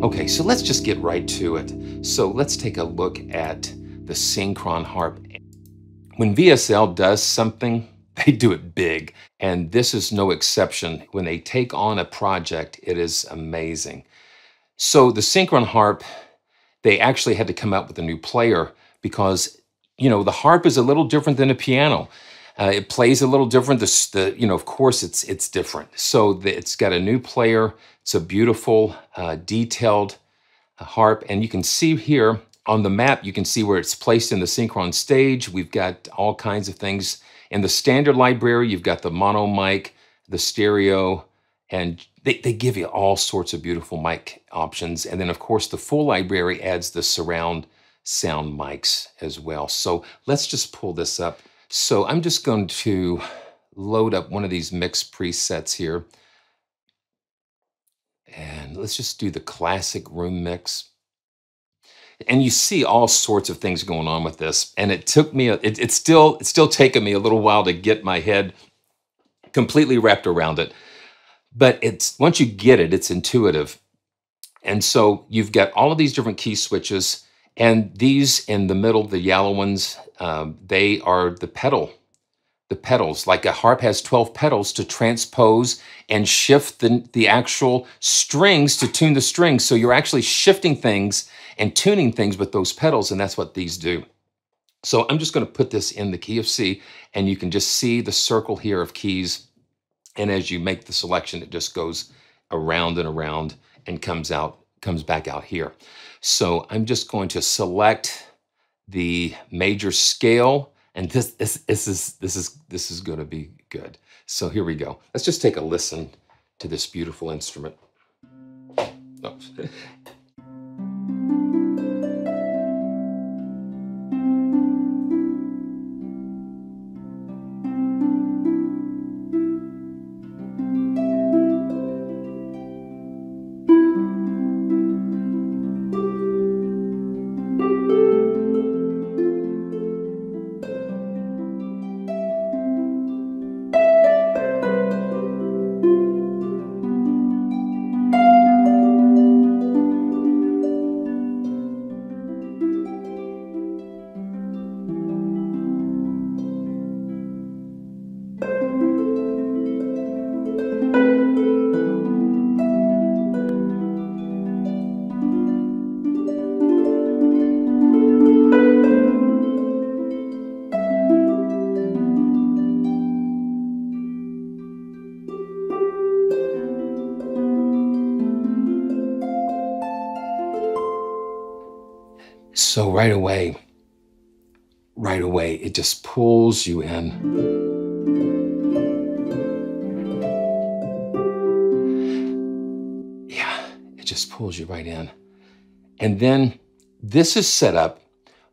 Okay, so let's just get right to it. So let's take a look at the Synchron Harp. When VSL does something, they do it big. And this is no exception. When they take on a project, it is amazing. So the Synchron Harp, they actually had to come up with a new player because, the harp is a little different than a piano. It plays a little different. Of course, it's different. So it's got a new player. It's a beautiful, detailed harp. And you can see here on the map, you can see where it's placed in the Synchron stage. We've got all kinds of things. In the standard library, you've got the mono mic, the stereo, and they give you all sorts of beautiful mic options. And then, of course, the full library adds the surround sound mics as well. So let's just pull this up. So I'm just going to load up one of these mix presets here. And let's just do the classic room mix. And you see all sorts of things going on with this. And it took me, it's still taken me a little while to get my head completely wrapped around it. But once you get it, it's intuitive. And so you've got all of these different key switches, and these in the middle, the yellow ones, they are the pedals. Like a harp has 12 pedals to transpose and shift the actual strings to tune the strings. So you're actually shifting things and tuning things with those pedals, and that's what these do. So I'm just going to put this in the key of C, and you can just see the circle here of keys. And as you make the selection, it just goes around and around and comes back out here. So I'm just going to select the major scale, and this is going to be good. So here we go. Let's just take a listen to this beautiful instrument. Oh. So right away, it just pulls you in. Yeah, it just pulls you right in. And then this is set up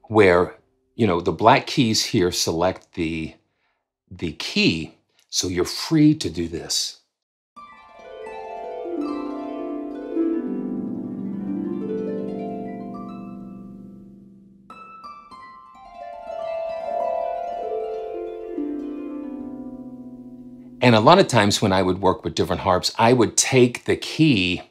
where, the black keys here select the key, so you're free to do this. And a lot of times when I would work with different harps, I would take the key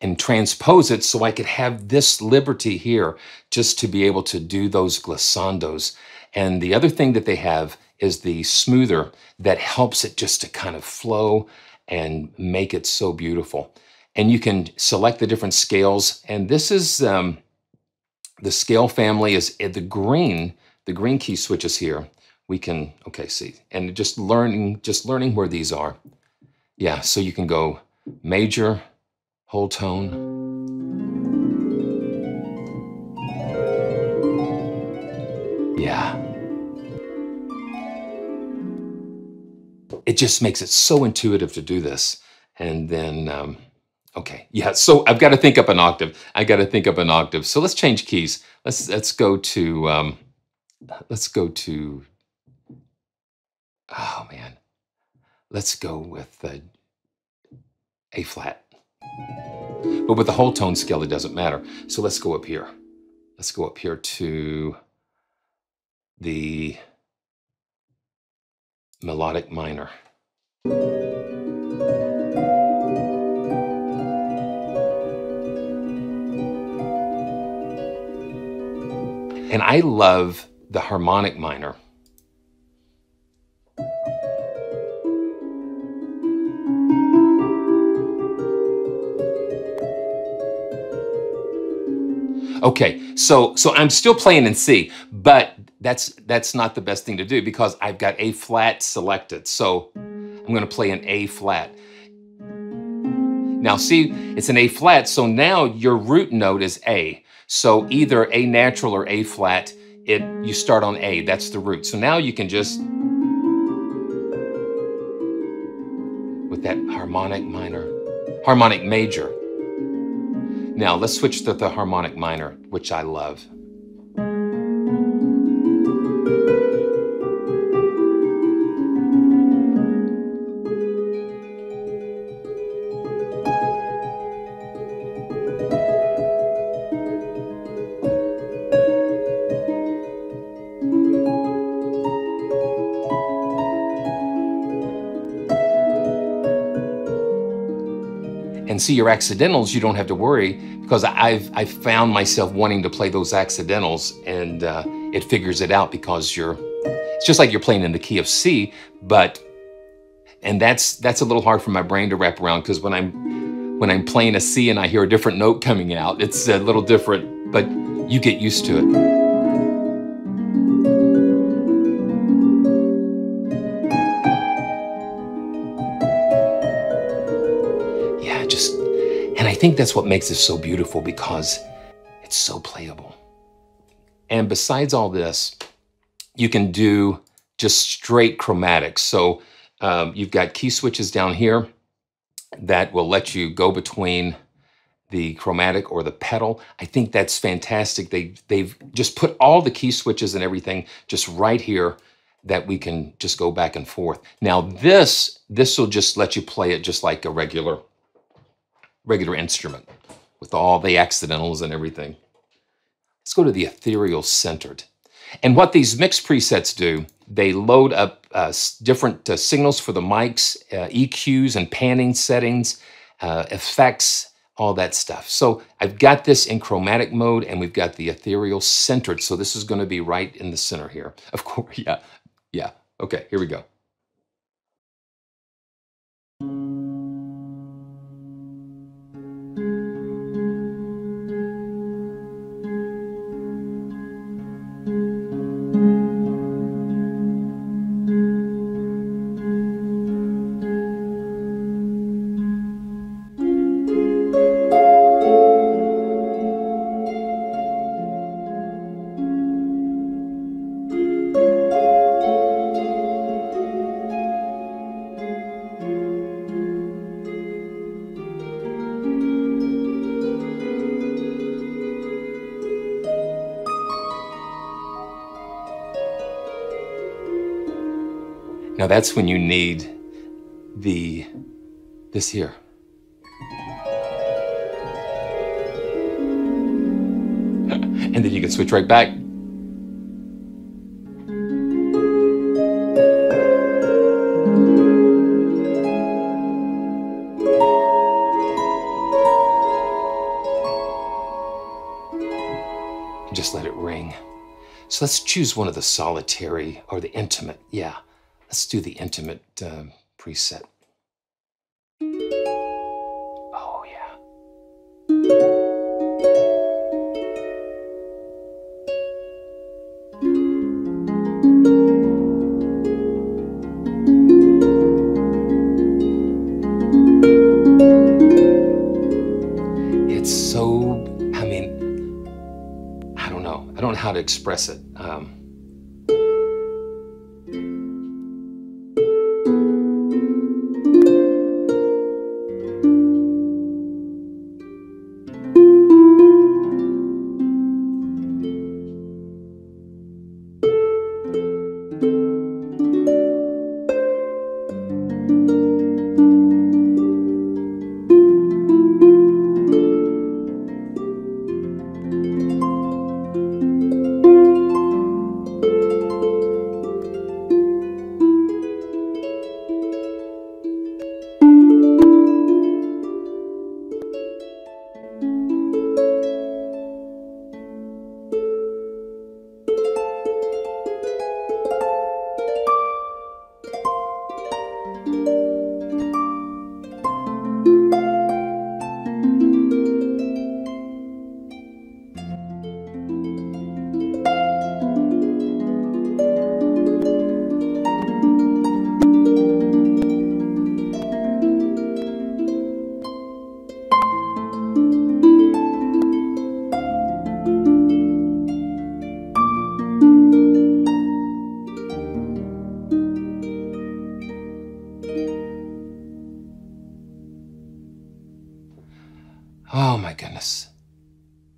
and transpose it so I could have this liberty here just to be able to do those glissandos. And the other thing that they have is the smoother that helps it just to kind of flow and make it so beautiful. And you can select the different scales. And this is the scale family is the green key switches here. We can, see, and just learning where these are. Yeah, so you can go major, whole tone. Yeah. It just makes it so intuitive to do this. And then, yeah, so I've got to think up an octave. So let's change keys. Let's go to, oh man, let's go with A flat. But with the whole tone scale, it doesn't matter. So let's go up here. Let's go up here to the melodic minor. And I love the harmonic minor. Okay, so I'm still playing in C, but that's not the best thing to do because I've got A flat selected. So I'm going to play an A flat. Now see, it's an A flat, so now your root note is A. So either A natural or A flat, you start on A, that's the root. So now you can just, with that harmonic minor, harmonic major. Now let's switch to the harmonic minor, which I love. And see, your accidentals, you don't have to worry because I've found myself wanting to play those accidentals, and it figures it out because it's just like you're playing in the key of C, and that's a little hard for my brain to wrap around because when I'm playing a C and I hear a different note coming out, it's a little different, but you get used to it. And I think that's what makes this so beautiful because it's so playable. And besides all this, you can do just straight chromatics. So you've got key switches down here that will let you go between the chromatic or the pedal. I think that's fantastic. They've just put all the key switches and everything just right here that we can just go back and forth. Now this will just let you play it just like a regular instrument with all the accidentals and everything. Let's go to the ethereal centered. And what these mix presets do, they load up different signals for the mics, EQs and panning settings, effects, all that stuff. So I've got this in chromatic mode and we've got the ethereal centered. So this is going to be right in the center here. Of course, yeah. Okay, here we go. Now that's when you need this here. And then you can switch right back. And just let it ring. So let's choose one of the solitary or the intimate. Yeah. Let's do the intimate preset. Oh, yeah. It's so, I mean, I don't know. I don't know how to express it.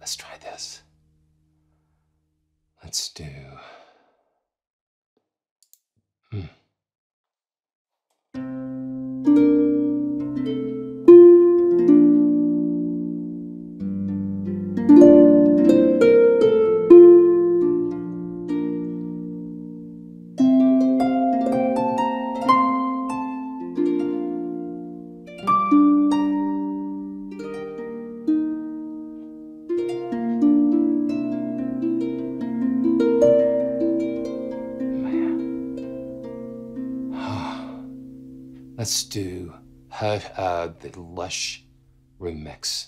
Let's try this. Let's do... Let's do the Lush room mix.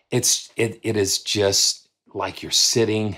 It is just like you're sitting.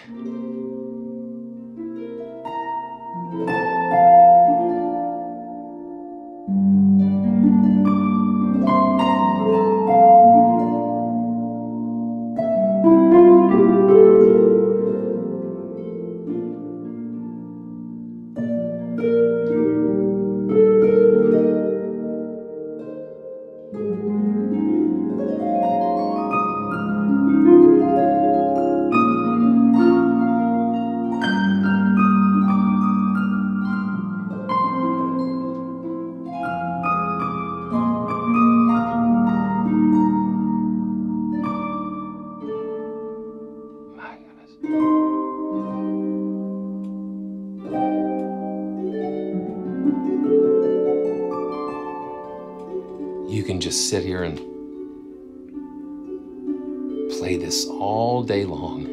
You can just sit here and play this all day long.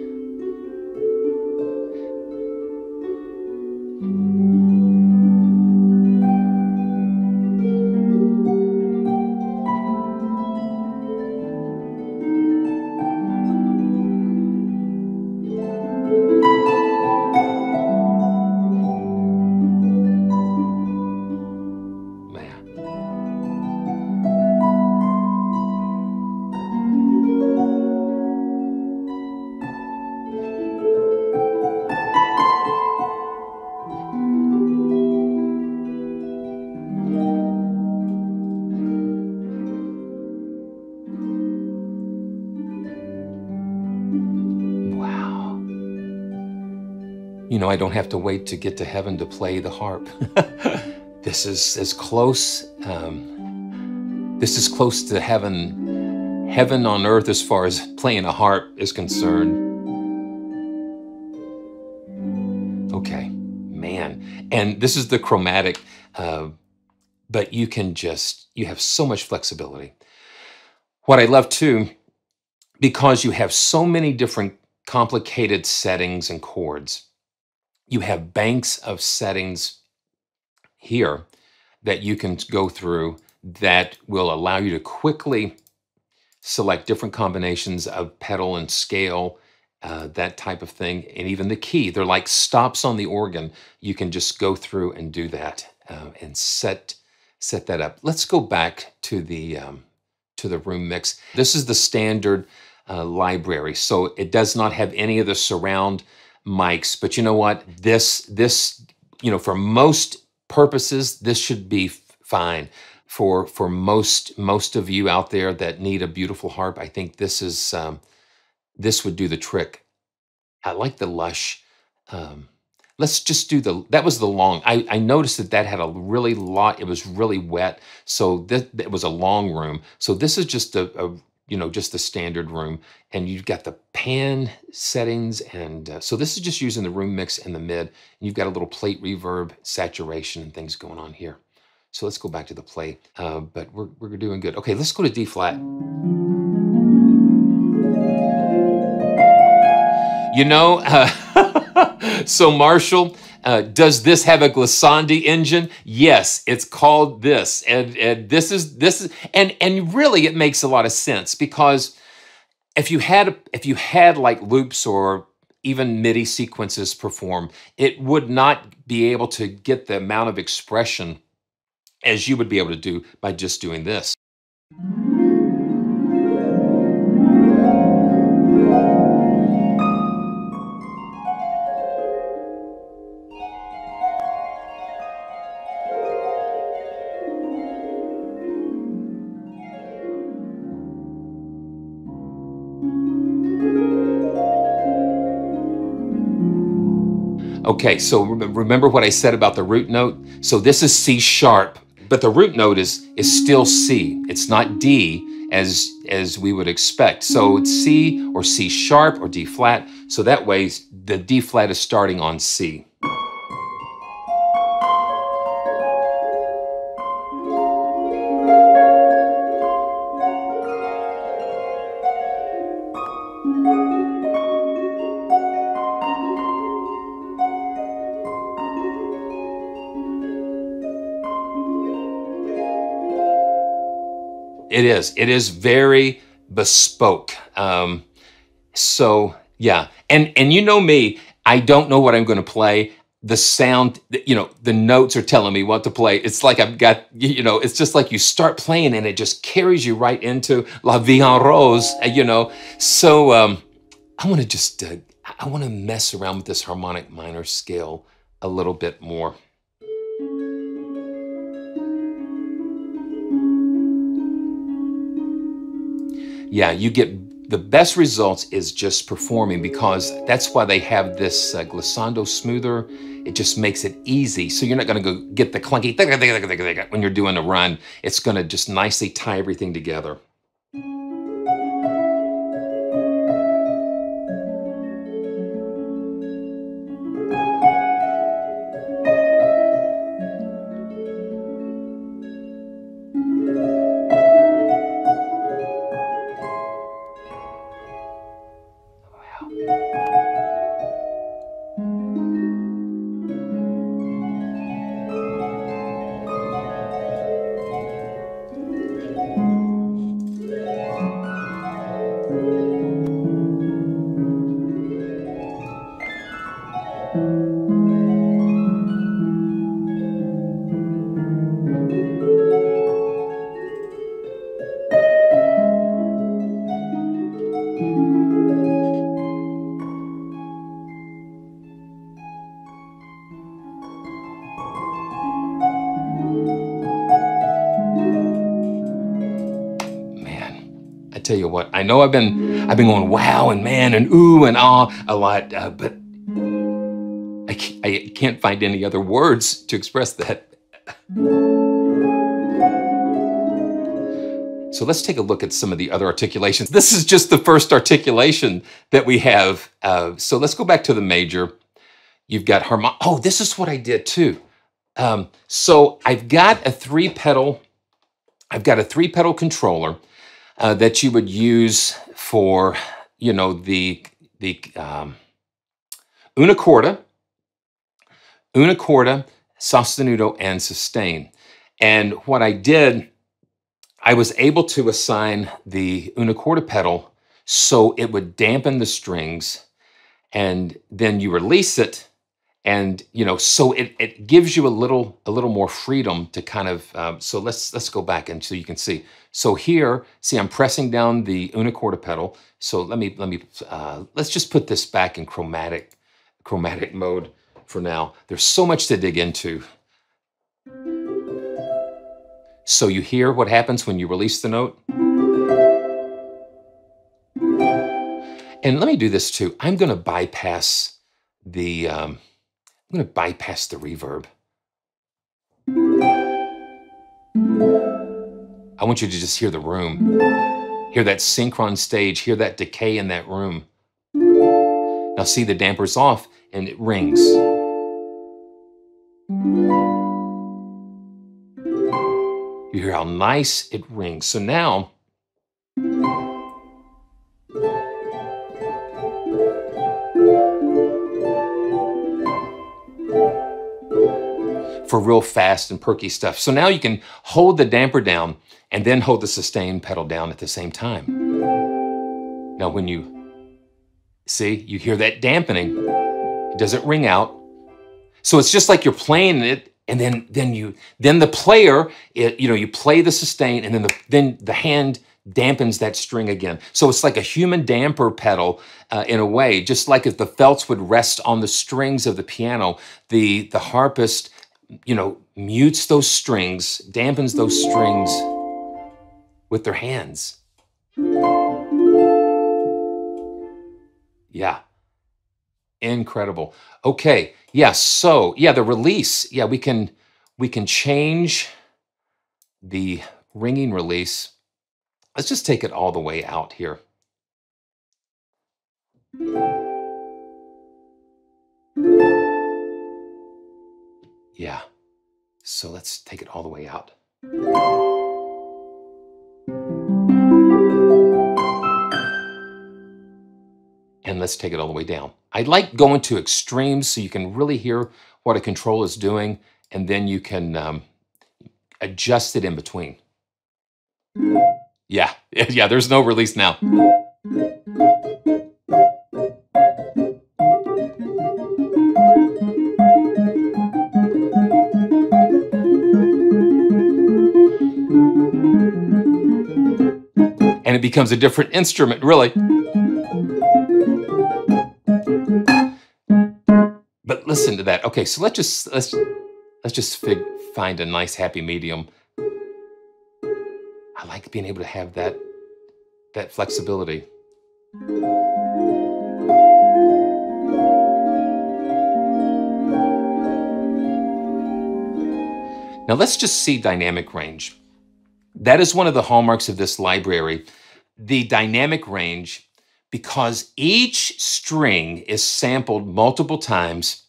You know, I don't have to wait to get to heaven to play the harp. This is as close. This is close to heaven on earth as far as playing a harp is concerned. Okay, man. And this is the Chromatic, but you have so much flexibility. What I love too, because you have so many different complicated settings and chords, you have banks of settings here that you can go through that will allow you to quickly select different combinations of pedal and scale, that type of thing, and even the key. They're like stops on the organ. You can just go through and do that and set that up. Let's go back to the room mix. This is the standard library, so it does not have any of the surround mics, but you know what? This, you know, for most purposes, this should be fine. For most of you out there that need a beautiful harp, I think this is this would do the trick. I like the Lush. Let's just do that was the long. I noticed that had a really lot. It was really wet, so it was a long room. So this is just you know, just the standard room, and you've got the pan settings, and so this is just using the room mix and the mid, and you've got a little plate reverb, saturation, and things going on here. So let's go back to the plate, but we're doing good. Okay, let's go to D flat. You know, so Marshall, does this have a Glissandi engine? Yes, it's called this, and this is, and really it makes a lot of sense, because if you had like loops or even MIDI sequences perform, it would not be able to get the amount of expression as you would be able to do by just doing this. Okay, so remember what I said about the root note? So this is C sharp, but the root note is still C. It's not D as we would expect. So it's C or C sharp or D flat. So that way the D flat is starting on C. It is very bespoke. So yeah, and you know me, I don't know what I'm going to play. The sound, you know, the notes are telling me what to play. It's like I've got, you know, it's just like you start playing and it just carries you right into La Vie En Rose, you know. So I want to just, I want to mess around with this harmonic minor scale a little bit more. Yeah, you get the best results is just performing, because that's why they have this Glissandos smoother. It just makes it easy. So you're not going to go get the clunky when you're doing a run. It's going to just nicely tie everything together. Tell you what, I know I've been going wow and man and ooh and ah a lot, but I can't find any other words to express that. So let's take a look at some of the other articulations. This is just the first articulation that we have. So let's go back to the major. You've got harmonic. Oh, this is what I did too. So I've got a three-pedal controller. That you would use for, you know, the una corda, sostenuto, and sustain. And what I did, I was able to assign the una corda pedal so it would dampen the strings, and then you release it, and you know, so it gives you a little more freedom to kind of. So let's go back and so you can see. So here, see, I'm pressing down the una corda pedal. So let's just put this back in chromatic mode for now. There's so much to dig into. So you hear what happens when you release the note. And let me do this too. I'm going to bypass the reverb. I want you to just hear the room. Hear that synchron stage, hear that decay in that room. Now see, the damper's off and it rings. You hear how nice it rings. So now, for real fast and perky stuff. So now you can hold the damper down and then hold the sustain pedal down at the same time. Now when you see, you hear that dampening. It doesn't ring out. So it's just like you're playing it, and then the player, you know, you play the sustain, and then the hand dampens that string again. So it's like a human damper pedal in a way, just like if the felts would rest on the strings of the piano, the harpist, you know, mutes those strings, dampens those strings with their hands. Yeah. Incredible. Okay. Yeah. So yeah, the release. Yeah, we can change the ringing release. Let's just take it all the way out here. Yeah. So let's take it all the way out. And let's take it all the way down. I like going to extremes so you can really hear what a control is doing, and then you can adjust it in between. Yeah, yeah, there's no release now. And it becomes a different instrument, really. But listen to that. Okay, so let's just find a nice happy medium. I like being able to have that flexibility. Now let's just see dynamic range. That is one of the hallmarks of this library, the dynamic range, because each string is sampled multiple times,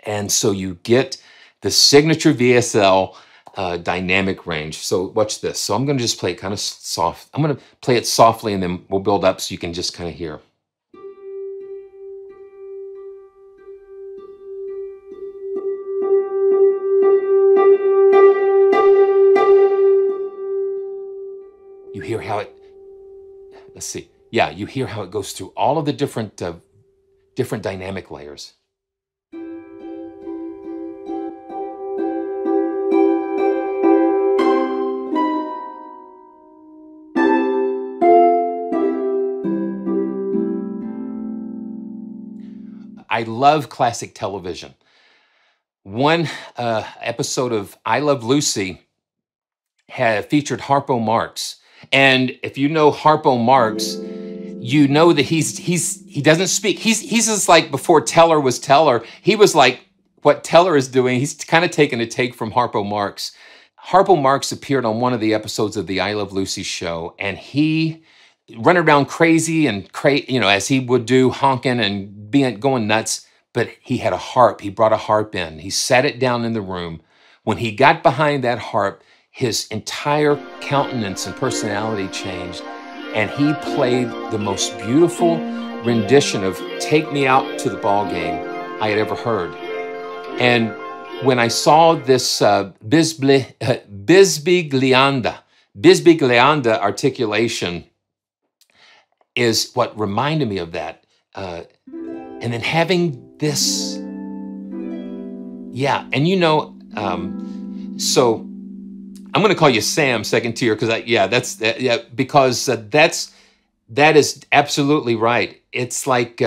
and so you get the signature VSL dynamic range. So watch this. So I'm going to just play it kind of soft. I'm going to play it softly, and then we'll build up so you can just kind of hear. You hear how it, let's see. Yeah, you hear how it goes through all of the different dynamic layers. I love classic television. One episode of I Love Lucy had featured Harpo Marx. And if you know Harpo Marx, you know that he doesn't speak. He's just like before Teller was Teller. He was like what Teller is doing. He's kind of taken a take from Harpo Marx. Harpo Marx appeared on one of the episodes of the I Love Lucy show, and he ran around crazy and as he would do, honking and going nuts. But he had a harp. He brought a harp in. He sat it down in the room. When he got behind that harp, his entire countenance and personality changed, and he played the most beautiful rendition of "Take Me Out to the Ballgame" I had ever heard. And when I saw this Bisbiglianda articulation is what reminded me of that. And then having this, yeah, and so I'm going to call you Sam second tier because because that is absolutely right. It's like,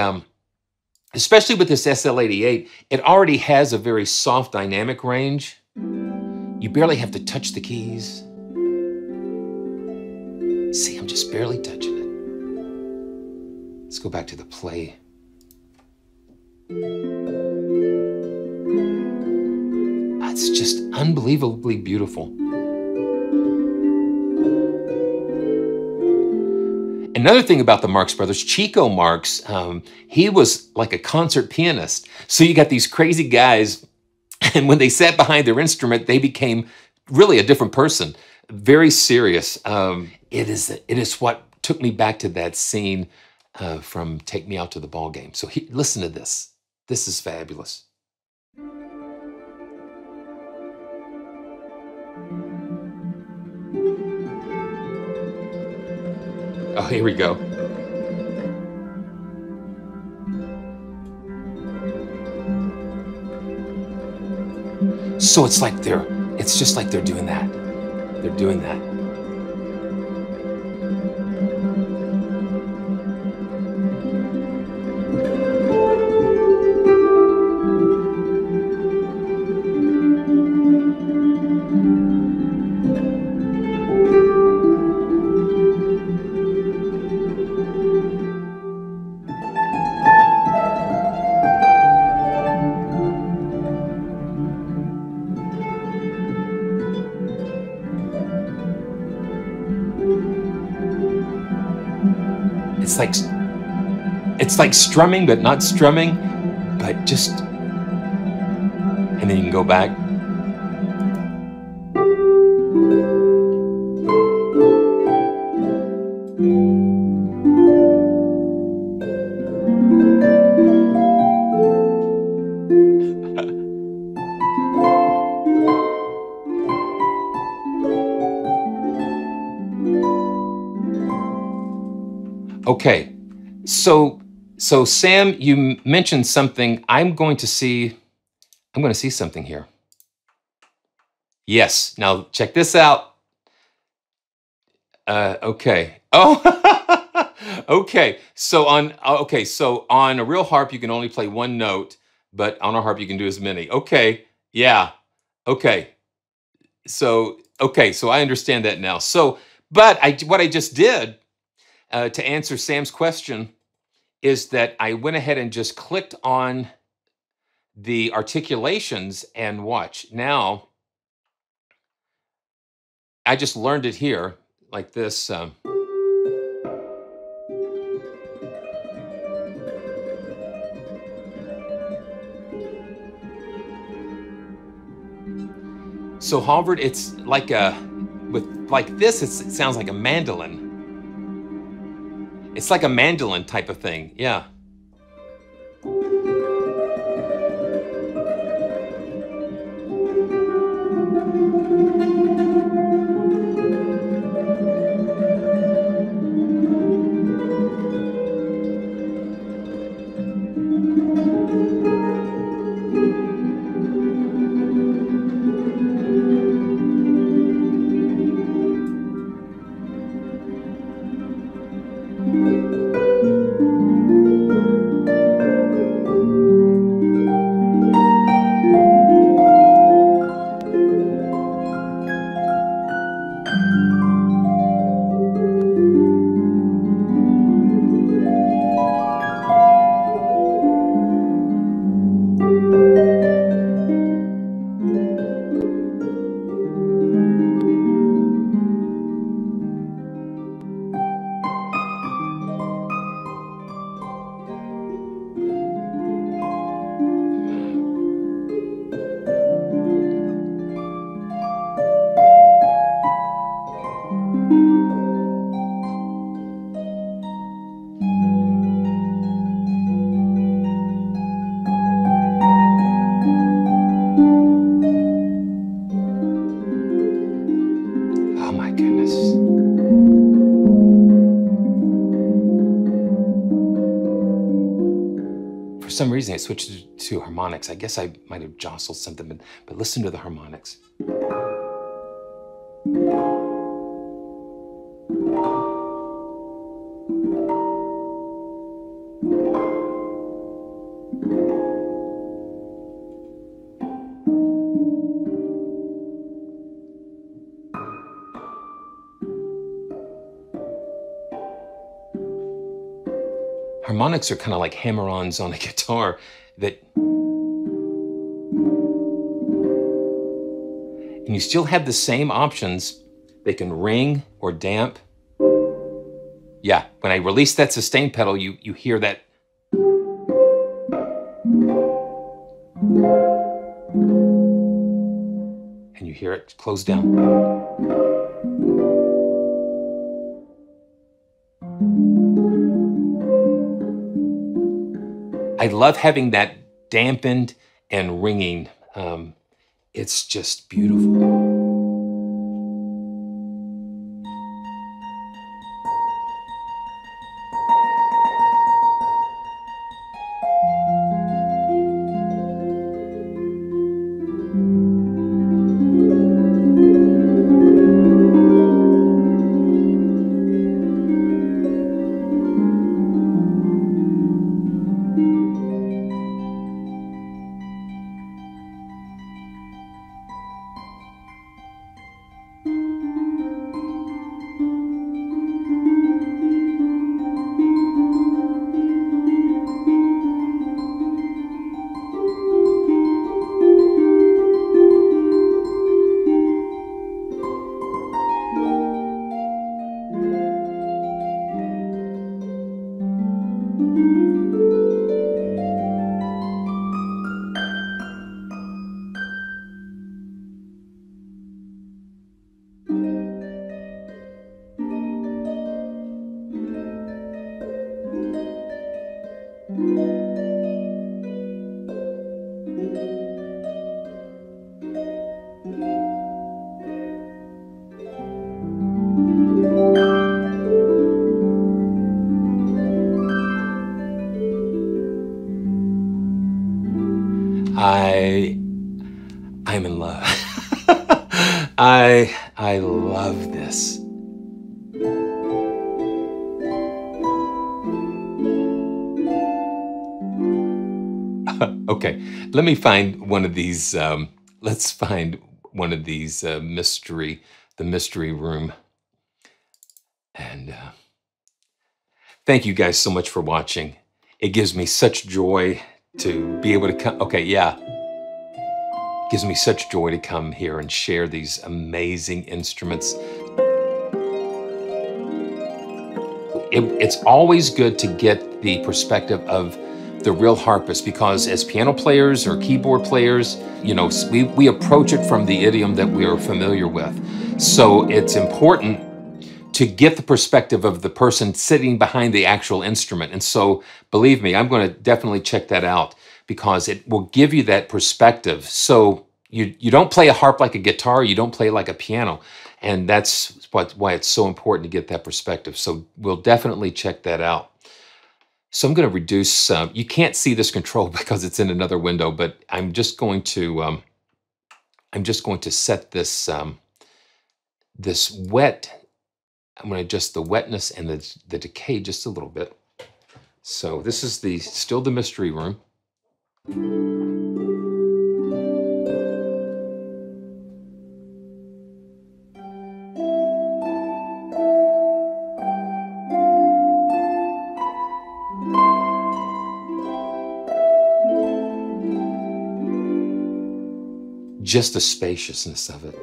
especially with this SL88, it already has a very soft dynamic range. You barely have to touch the keys. See, I'm just barely touching it. Let's go back to the play. It's just unbelievably beautiful. Another thing about the Marx brothers, Chico Marx, he was like a concert pianist. So you got these crazy guys, and when they sat behind their instrument, they became really a different person, very serious. It is what took me back to that scene from Take Me Out to the Ballgame. So listen to this. This is fabulous. Oh, here we go. So it's just like they're doing that. They're doing that. it's like strumming, but not strumming, but just, and then you can go back. Okay, so Sam, you mentioned something. I'm going to see something here. Yes, now check this out. Okay. Oh, okay. So on a real harp you can only play one note, but on a harp you can do as many. Okay, yeah. Okay. So I understand that now. So, but what I just did to answer Sam's question is that I went ahead and just clicked on the articulations and watch. Now, I just learned it here like this. So Harvard, it's like this, it sounds like a mandolin. It's like a mandolin type of thing, yeah. For some reason, I switched to harmonics. I guess I might have jostled something, but listen to the harmonics. Harmonics are kind of like hammer-ons on a guitar that, and you still have the same options. They can ring or damp. Yeah, when I release that sustain pedal, you hear that. And you hear it close down. I love having that dampened and ringing. It's just beautiful. I'm in love. I love this. Okay, let me find one of these. Let's find one of these the mystery room. And thank you guys so much for watching. It gives me such joy to be able to come. Okay, yeah. It gives me such joy to come here and share these amazing instruments. It's always good to get the perspective of the real harpist, because as piano players or keyboard players, you know, we approach it from the idiom that we are familiar with. So it's important to get the perspective of the person sitting behind the actual instrument. And so, believe me, I'm going to definitely check that out, because it will give you that perspective. So you don't play a harp like a guitar, you don't play like a piano. And that's why it's so important to get that perspective. So we'll definitely check that out. So I'm going to reduce, you can't see this control because it's in another window, but I'm just going to set this, this wet, I'm going to adjust the wetness and the decay just a little bit. So this is still the mystery room. Just the spaciousness of it.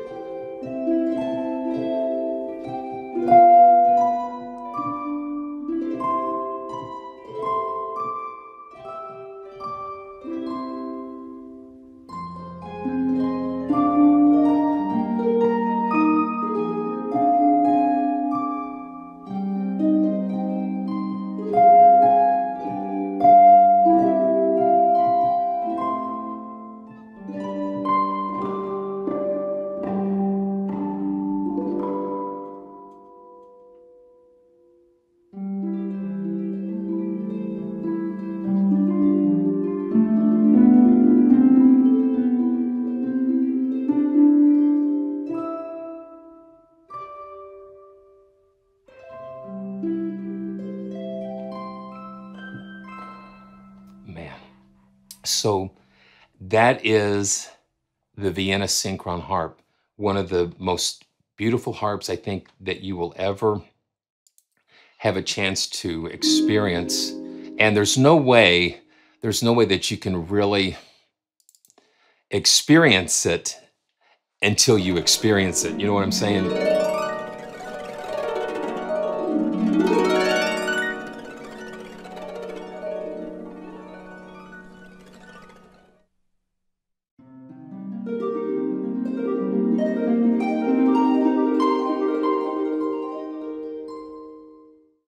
So that is the Vienna Synchron Harp, one of the most beautiful harps I think that you will ever have a chance to experience. And there's no way that you can really experience it until you experience it. You know what I'm saying?